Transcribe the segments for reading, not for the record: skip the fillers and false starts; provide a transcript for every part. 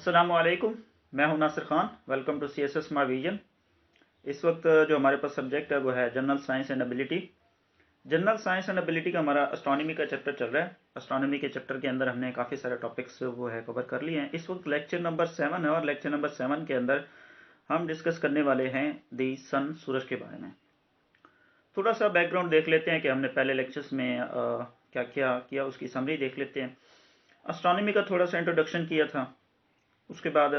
अस्सलामुअलैकुम। मैं हूं Nasir Khan. Welcome to CSS smart vision. इस वक्त जो हमारे पास सब्जेक्ट है वो है general science and ability. General science and ability का हमारा एस्ट्रोनॉमी का चैप्टर चल रहा है। एस्ट्रोनॉमी के चैप्टर के अंदर हमने काफ़ी सारे टॉपिक्स वो है कवर कर लिए हैं। इस वक्त लेक्चर नंबर 7 है और लेक्चर नंबर 7 के अंदर हम डिस्कस करने वाले हैं दी सन, सूरज के बारे में। थोड़ा सा बैकग्राउंड देख लेते हैं कि हमने पहले लेक्चर्स में क्या क्या किया, उसकी समरी देख लेते हैं। एस्ट्रोनॉमी का थोड़ा सा इंट्रोडक्शन किया था, उसके बाद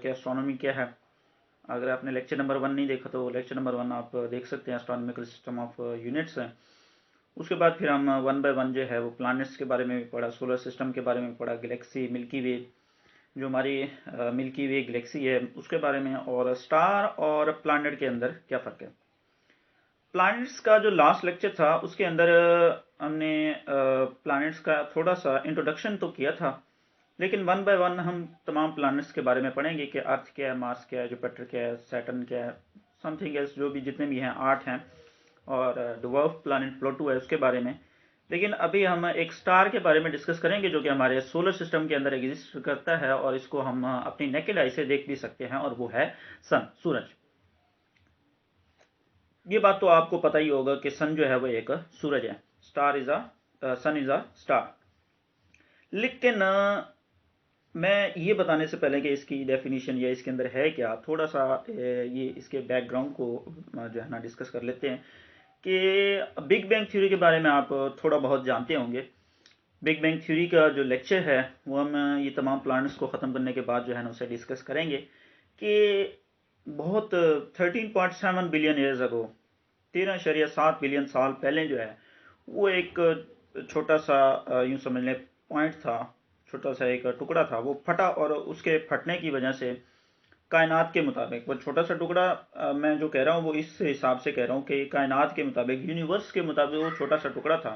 क्या एस्ट्रोनॉमी क्या है। अगर आपने लेक्चर नंबर 1 नहीं देखा तो लेक्चर नंबर 1 आप देख सकते हैं, एस्ट्रोनॉमिकल सिस्टम ऑफ यूनिट्स है। उसके बाद फिर हम 1 बाय 1 जो है वो प्लैनेट्स के बारे में भी पढ़ा, सोलर सिस्टम के बारे में पढ़ा, गैलेक्सी, मिल्की वे, जो हमारी मिल्की वे गैलेक्सी है उसके बारे में, और स्टार और प्लैनेट के अंदर क्या फ़र्क है। प्लैनेट्स का जो लास्ट लेक्चर था उसके अंदर हमने प्लैनेट्स का थोड़ा सा इंट्रोडक्शन तो किया था, लेकिन 1 बाय 1 हम तमाम प्लैनेट्स के बारे में पढ़ेंगे कि अर्थ क्या है, मार्स क्या है, जुपिटर क्या है, सैटर्न क्या है, समथिंग एल्स, जो भी जितने भी हैं 8 हैं, और ड्वार्फ प्लैनेट प्लूटो है उसके बारे में। लेकिन अभी हम एक स्टार के बारे में डिस्कस करेंगे जो कि हमारे सोलर सिस्टम के अंदर एग्जिस्ट करता है और इसको हम अपनी नेकेड आई से देख भी सकते हैं, और वो है सन, सूरज। ये बात तो आपको पता ही होगा कि सन जो है वो एक सूरज है। Star is sun is a star. लेकिन मैं ये बताने से पहले कि इसकी डेफिनेशन या इसके अंदर है क्या, थोड़ा सा ये इसके बैकग्राउंड को जो है ना डिस्कस कर लेते हैं कि बिग बैंग थ्योरी के बारे में आप थोड़ा बहुत जानते होंगे। बिग बैंग थ्योरी का जो लेक्चर है वो हम ये तमाम प्लैनेट्स को ख़त्म करने के बाद जो है ना उसे डिस्कस करेंगे कि बहुत 13.7 बिलियन ईयर्स अगो, 13.7 बिलियन साल पहले जो है वो एक छोटा सा यूँ समझ लें पॉइंट था, छोटा सा एक टुकड़ा था, वो फटा, और उसके फटने की वजह से कायनात के मुताबिक, वो छोटा सा टुकड़ा मैं जो कह रहा हूँ वो इस हिसाब से कह रहा हूँ कि कायनात के मुताबिक, यूनिवर्स के मुताबिक वो छोटा सा टुकड़ा था,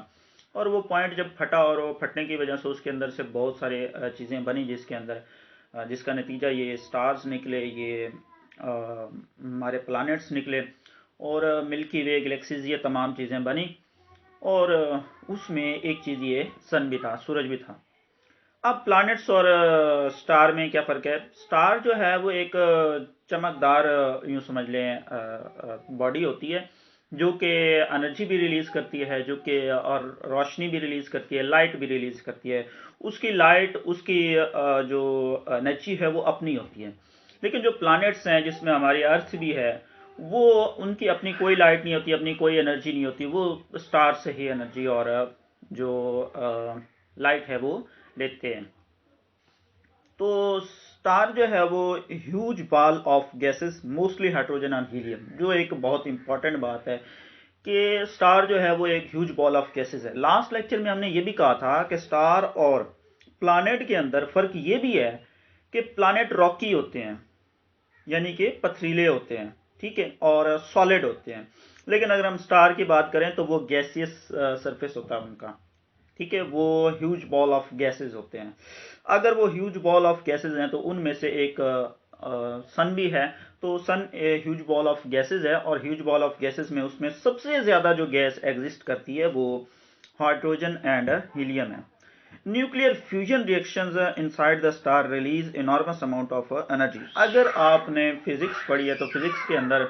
और वो पॉइंट जब फटा और वो फटने की वजह से उसके अंदर से बहुत सारे चीज़ें बनी, जिसके अंदर जिसका नतीजा ये स्टार्स निकले, ये हमारे प्लैनेट्स निकले, और मिल्की वे, गैलेक्सीज, ये तमाम चीज़ें बनी। और उसमें एक चीज़ ये सन भी था, सूरज भी था। अब प्लैनेट्स और स्टार में क्या फ़र्क है। स्टार जो है वो एक चमकदार, यूँ समझ लें, बॉडी होती है जो कि एनर्जी भी रिलीज़ करती है, जो कि और रोशनी भी रिलीज़ करती है, लाइट भी रिलीज़ करती है। उसकी लाइट, उसकी जो एनर्जी है वो अपनी होती है। लेकिन जो प्लैनेट्स हैं जिसमें हमारी अर्थ भी है, वो उनकी अपनी कोई लाइट नहीं होती, अपनी कोई एनर्जी नहीं होती, वो स्टार से ही एनर्जी और जो लाइट है वो लेते हैं। तो स्टार जो है वो huge ball of gases, mostly hydrogen and helium, जो एक बहुत इंपॉर्टेंट बात है कि स्टार जो है वो एक ह्यूज बॉल ऑफ गैसेस है। लास्ट लेक्चर में हमने ये भी कहा था कि स्टार और प्लैनेट के अंदर फ़र्क ये भी है कि प्लैनेट रॉकी होते हैं, यानी कि पथरीले होते हैं, ठीक है, और सॉलिड होते हैं। लेकिन अगर हम स्टार की बात करें तो वो गैसियस सरफेस होता है उनका, ठीक है, वो ह्यूज बॉल ऑफ गैसेस होते हैं। अगर वो ह्यूज बॉल ऑफ गैसेस हैं तो उनमें से एक सन भी है। तो सन ह्यूज बॉल ऑफ गैसेस है, और ह्यूज बॉल ऑफ गैसेस में उसमें सबसे ज़्यादा जो गैस एग्जिस्ट करती है वो हाइड्रोजन एंड हीलियम है। Nuclear fusion reactions inside the star release enormous amount of energy. अगर आपने फिजिक्स पढ़ी है तो फिजिक्स के अंदर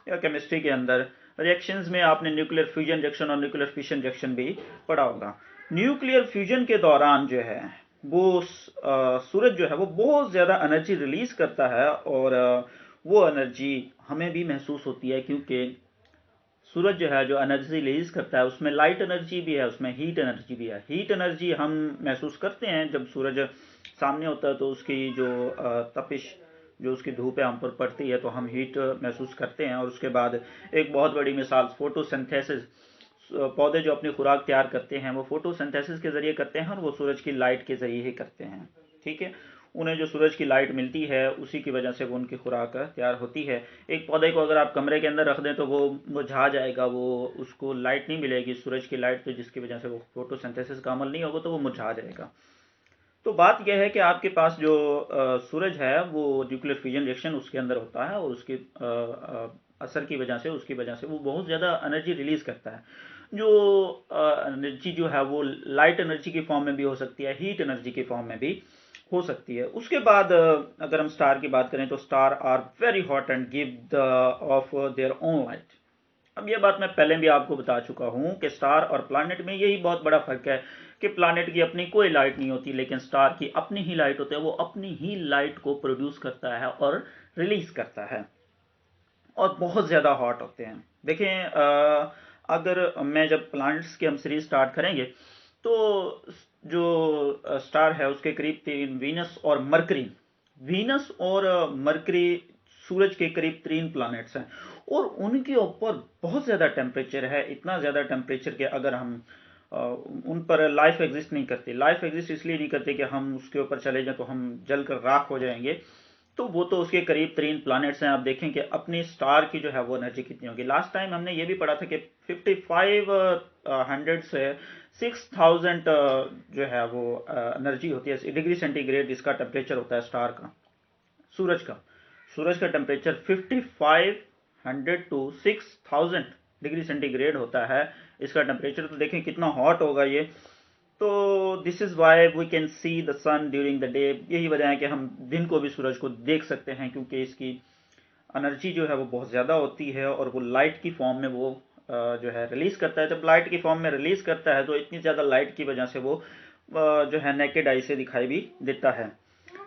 या केमिस्ट्री के अंदर रिएक्शंस में आपने न्यूक्लियर फ्यूजन रिएक्शन और न्यूक्लियर फिशन रिएक्शन भी पढ़ा होगा। न्यूक्लियर फ्यूजन के दौरान जो है वो सूरज जो है वो बहुत ज़्यादा एनर्जी रिलीज करता है, और वो एनर्जी हमें भी महसूस होती है, क्योंकि सूरज जो है जो एनर्जी रिलीज करता है उसमें लाइट एनर्जी भी है, उसमें हीट एनर्जी भी है। हीट एनर्जी हम महसूस करते हैं जब सूरज सामने होता है, तो उसकी जो तपिश, जो उसकी धूप है हम पर पड़ती है तो हम हीट महसूस करते हैं। और उसके बाद एक बहुत बड़ी मिसाल फोटोसिंथेसिस, पौधे जो अपनी खुराक तैयार करते हैं वो फोटोसिंथेसिस के ज़रिए करते हैं, और वो सूरज की लाइट के ज़रिए ही करते हैं, ठीक है। उन्हें जो सूरज की लाइट मिलती है उसी की वजह से वो उनकी खुराक तैयार होती है। एक पौधे को अगर आप कमरे के अंदर रख दें तो वो मुरझा जाएगा, वो उसको लाइट नहीं मिलेगी सूरज की लाइट, तो जिसकी वजह से वो फोटोसिंथेसिस का अमल नहीं होगा तो वो मुरझा जाएगा। तो बात यह है कि आपके पास जो सूरज है वो न्यूक्लियर फ्यूजन रिएक्शन उसके अंदर होता है, और उसके असर की वजह से, उसकी वजह से वो बहुत ज़्यादा एनर्जी रिलीज़ करता है। जो एनर्जी जो है वो लाइट एनर्जी की फॉर्म में भी हो सकती है, हीट एनर्जी की फॉर्म में भी हो सकती है। उसके बाद अगर हम स्टार की बात करें तो star are very hot and give the off their own light. अब ये बात मैं पहले भी आपको बता चुका हूं कि स्टार और प्लैनेट में यही बहुत बड़ा फर्क है कि प्लैनेट की अपनी कोई लाइट नहीं होती, लेकिन स्टार की अपनी ही लाइट होती है। वो अपनी ही लाइट को प्रोड्यूस करता है और रिलीज करता है, और बहुत ज़्यादा हॉट होते हैं। देखें, अगर मैं जब प्लैनेट्स की हम सीरीज स्टार्ट करेंगे तो जो स्टार है उसके करीब 3 वीनस और मरकरी, वीनस और मरकरी सूरज के करीब 3 प्लैनेट्स हैं, और उनके ऊपर बहुत ज़्यादा टेम्परेचर है। इतना ज़्यादा टेम्परेचर कि अगर हम उन पर लाइफ एग्जिस्ट नहीं करती। लाइफ एग्जिस्ट इसलिए नहीं करती कि हम उसके ऊपर चले जाएं तो हम जलकर राख हो जाएंगे। तो वो तो उसके करीब 3 प्लैनेट्स हैं। आप देखें कि अपनी स्टार की जो है वो एनर्जी कितनी होगी। लास्ट टाइम हमने ये भी पढ़ा था कि 5500 से 6000 जो है वो एनर्जी होती है, डिग्री सेंटीग्रेड इसका टेम्परेचर होता है स्टार का, सूरज का टेम्परेचर 5500 टू 6000 डिग्री सेंटीग्रेड होता है इसका टेम्परेचर। तो देखें कितना हॉट होगा ये। तो this is why we can see the sun during the day. यही वजह है कि हम दिन को भी सूरज को देख सकते हैं, क्योंकि इसकी एनर्जी जो है वो बहुत ज़्यादा होती है और वो लाइट की फॉर्म में वो जो है रिलीज करता है। जब लाइट की फॉर्म में रिलीज करता है तो इतनी ज़्यादा लाइट की वजह से वो जो है नेकेड आई से दिखाई भी देता है।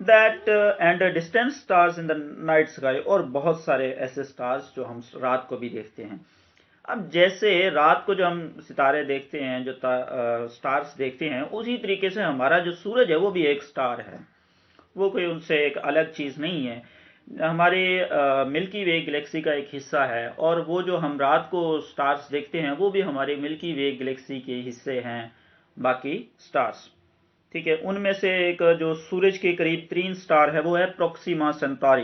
That and distant stars in the night sky, और बहुत सारे ऐसे स्टार्स जो हम रात को भी देखते हैं। अब जैसे रात को जो हम सितारे देखते हैं, जो स्टार्स देखते हैं, उसी तरीके से हमारा जो सूरज है वो भी एक स्टार है। वो कोई उनसे एक अलग चीज़ नहीं है, हमारे मिल्की वे गैलेक्सी का एक हिस्सा है। और वो जो हम रात को स्टार्स देखते हैं वो भी हमारे मिल्की वे गैलेक्सी के हिस्से हैं, बाकी स्टार्स। ठीक है, उनमें से एक जो सूरज के करीब 3 स्टार है वो है प्रोक्सिमा सेंटारी।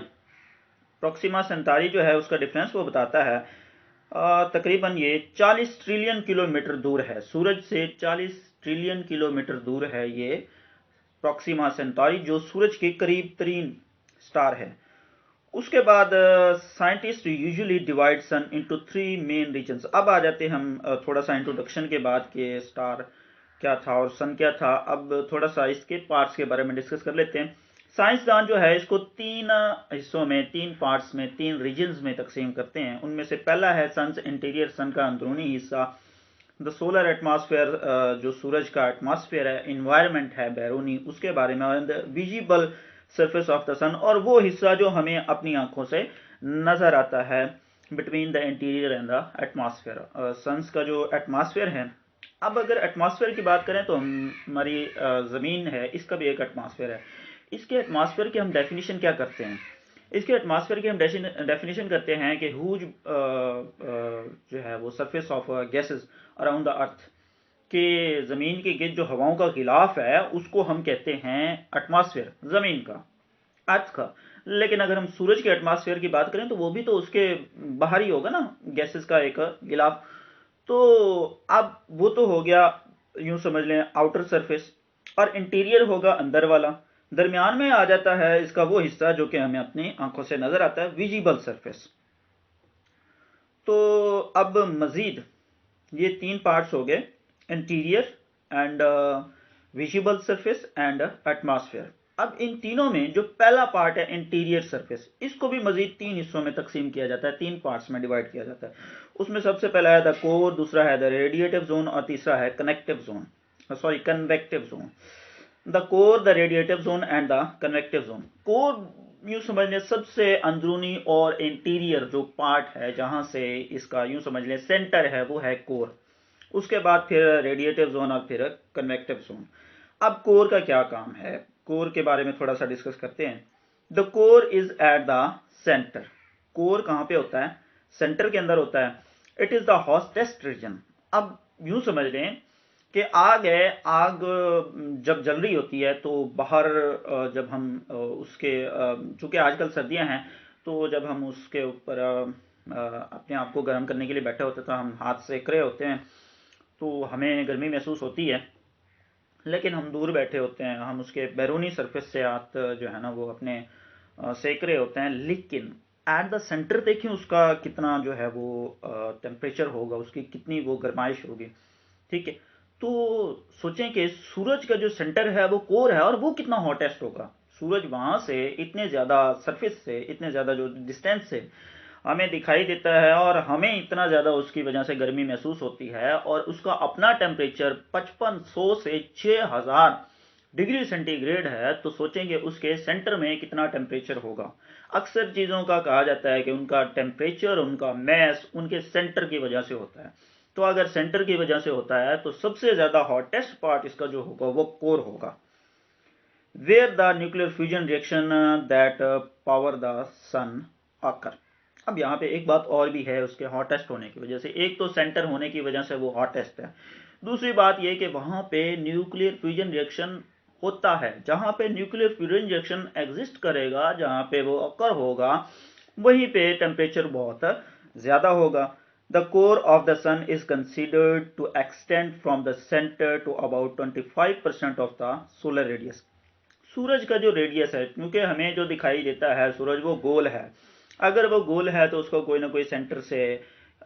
प्रोक्सिमा सेंटारी जो है उसका डिफरेंस वो बताता है तकरीबन ये 40 ट्रिलियन किलोमीटर दूर है, सूरज से 40 ट्रिलियन किलोमीटर दूर है ये प्रोक्सिमा सेंटारी, जो सूरज के करीब 3 स्टार है। उसके बाद साइंटिस्ट यूजुअली डिवाइड सन इनटू 3 मेन रीजन्स। अब आ जाते हम थोड़ा सा इंट्रोडक्शन के बाद कि स्टार क्या था और सन क्या था। अब थोड़ा सा इसके पार्ट्स के बारे में डिस्कस कर लेते हैं। साइंसदान जो है इसको 3 हिस्सों में, 3 पार्ट्स में, 3 रीजन्स में तकसीम करते हैं। उनमें से पहला है सन्स इंटीरियर, सन का अंदरूनी हिस्सा। द सोलर एटमॉस्फेयर, जो सूरज का एटमॉस्फेयर है, इन्वायरमेंट है बैरूनी, उसके बारे में। और the visible surface of the sun, और वो हिस्सा जो हमें अपनी आंखों से नजर आता है, between the interior and the atmosphere, sun's का जो एटमॉस्फेयर है। अब अगर एटमॉस्फेयर की बात करें तो हमारी ज़मीन है, इसका भी एक एटमॉस्फेयर है। इसके एटमॉस्फेयर की हम डेफिनेशन क्या करते हैं? इसके एटमॉस्फेयर की हम डेफिनेशन करते हैं कि हुज जो है वो surface of gases around the earth, के ज़मीन के गिर्द जो हवाओं का गिलाफ है उसको हम कहते हैं एटमॉस्फेयर, ज़मीन का, अर्थ का। लेकिन अगर हम सूरज के एटमॉस्फेयर की बात करें तो वो भी तो उसके बाहर ही होगा ना, गैसेस का एक गिलाफ। तो अब वो तो हो गया, यूं समझ लें, आउटर सरफेस, और इंटीरियर होगा अंदर वाला। दरमियान में आ जाता है इसका वो हिस्सा जो कि हमें अपनी आंखों से नजर आता है, विजिबल सरफेस। तो अब मजीद ये 3 पार्ट्स हो गए, interior and visible surface and atmosphere. अब इन तीनों में जो पहला पार्ट है इंटीरियर सरफेस, इसको भी मजीद 3 हिस्सों में तकसीम किया जाता है, 3 पार्ट्स में डिवाइड किया जाता है। उसमें सबसे पहला है द कोर, दूसरा है द रेडिएटिव जोन, और तीसरा है connective zone, sorry convective zone. The core, the radiative zone and the convective zone. Core यूं समझ लें सबसे अंदरूनी और इंटीरियर जो पार्ट है, जहां से इसका यूं समझ लें सेंटर है, वो है कोर। उसके बाद फिर रेडिएटिव जोन और फिर कन्वेक्टिव जोन। अब कोर का क्या काम है, कोर के बारे में थोड़ा सा डिस्कस करते हैं। The core is at the centre. Core कहाँ पे होता है? सेंटर के अंदर होता है। It is the hottest region. अब यूं समझ लें कि आग है, आग जब जल रही होती है तो बाहर जब हम उसके, चूंकि आजकल सर्दियां हैं, तो जब हम उसके ऊपर अपने आप को गर्म करने के लिए बैठे होते हैं तो हम हाथ सेक रहे होते हैं, तो हमें गर्मी महसूस होती है। लेकिन हम दूर बैठे होते हैं, हम उसके बैरूनी सरफेस से हाथ जो है ना वो अपने सेक रहे होते हैं। लेकिन एट द सेंटर देखें उसका कितना जो है वो टेम्परेचर होगा, उसकी कितनी वो गर्माइश होगी। ठीक है, तो सोचें कि सूरज का जो सेंटर है वो कोर है और वो कितना हॉटेस्ट होगा। सूरज वहां से इतने ज़्यादा सरफेस से, इतने ज़्यादा जो डिस्टेंस से हमें दिखाई देता है और हमें इतना ज़्यादा उसकी वजह से गर्मी महसूस होती है, और उसका अपना टेम्परेचर 5500 से 6000 डिग्री सेंटीग्रेड है, तो सोचेंगे उसके सेंटर में कितना टेम्परेचर होगा। अक्सर चीज़ों का कहा जाता है कि उनका टेम्परेचर, उनका मैस उनके सेंटर की वजह से होता है। तो अगर सेंटर की वजह से होता है तो सबसे ज़्यादा हॉटेस्ट पार्ट इसका जो होगा वो कोर होगा, where the nuclear fusion reaction that power the sun आकर। अब यहाँ पे एक बात और भी है उसके हॉटेस्ट होने की वजह से। एक तो सेंटर होने की वजह से वो हॉटेस्ट है, दूसरी बात यह कि वहां पे न्यूक्लियर फ्यूजन रिएक्शन होता है। जहां पे न्यूक्लियर फ्यूजन रिएक्शन एग्जिस्ट करेगा, जहां पे वो अकर होगा, वहीं पे टेम्परेचर बहुत ज्यादा होगा। The core of the sun is considered to extend from the centre to about 25% of the solar radius. सूरज का जो रेडियस है, क्योंकि हमें जो दिखाई देता है सूरज वो गोल है, अगर वो गोल है तो उसको कोई ना कोई सेंटर से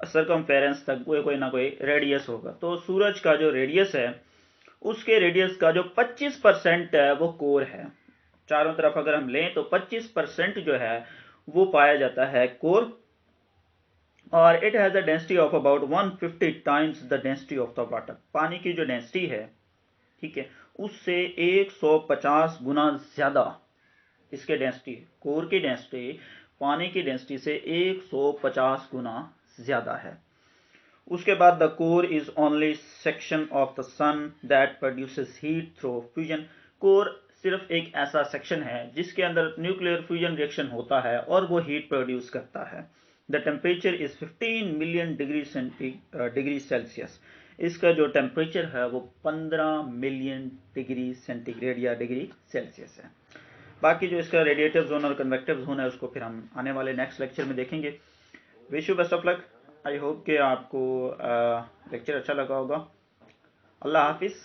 सरकमफेरेंस तक कोई ना कोई रेडियस होगा। तो सूरज का जो रेडियस है, उसके रेडियस का जो 25% है वो कोर है। चारों तरफ अगर हम लें तो 25% जो है वो पाया जाता है कोर, और it has a density of about 150 times the density of the water. पानी की जो डेंसिटी है, ठीक है, उससे 150 गुना ज्यादा इसके डेंसिटी, कोर की डेंसिटी पानी की डेंसिटी से 150 गुना ज्यादा है। उसके बाद the core is only section of the sun that produces heat through fusion. Core सिर्फ एक ऐसा सेक्शन है जिसके अंदर न्यूक्लियर फ्यूजन रिएक्शन होता है और वो हीट प्रोड्यूस करता है। The temperature is 15 million degree Celsius. इसका जो टेम्परेचर है वो 15 मिलियन डिग्री सेंटीग्रेड या डिग्री सेल्सियस है। बाकी जो इसका रेडिएटिव जोन और कन्वेक्टिव जोन है उसको फिर हम आने वाले नेक्स्ट लेक्चर में देखेंगे। Wish you best of luck. I hope कि आपको लेक्चर अच्छा लगा होगा। अल्लाह हाफिज़।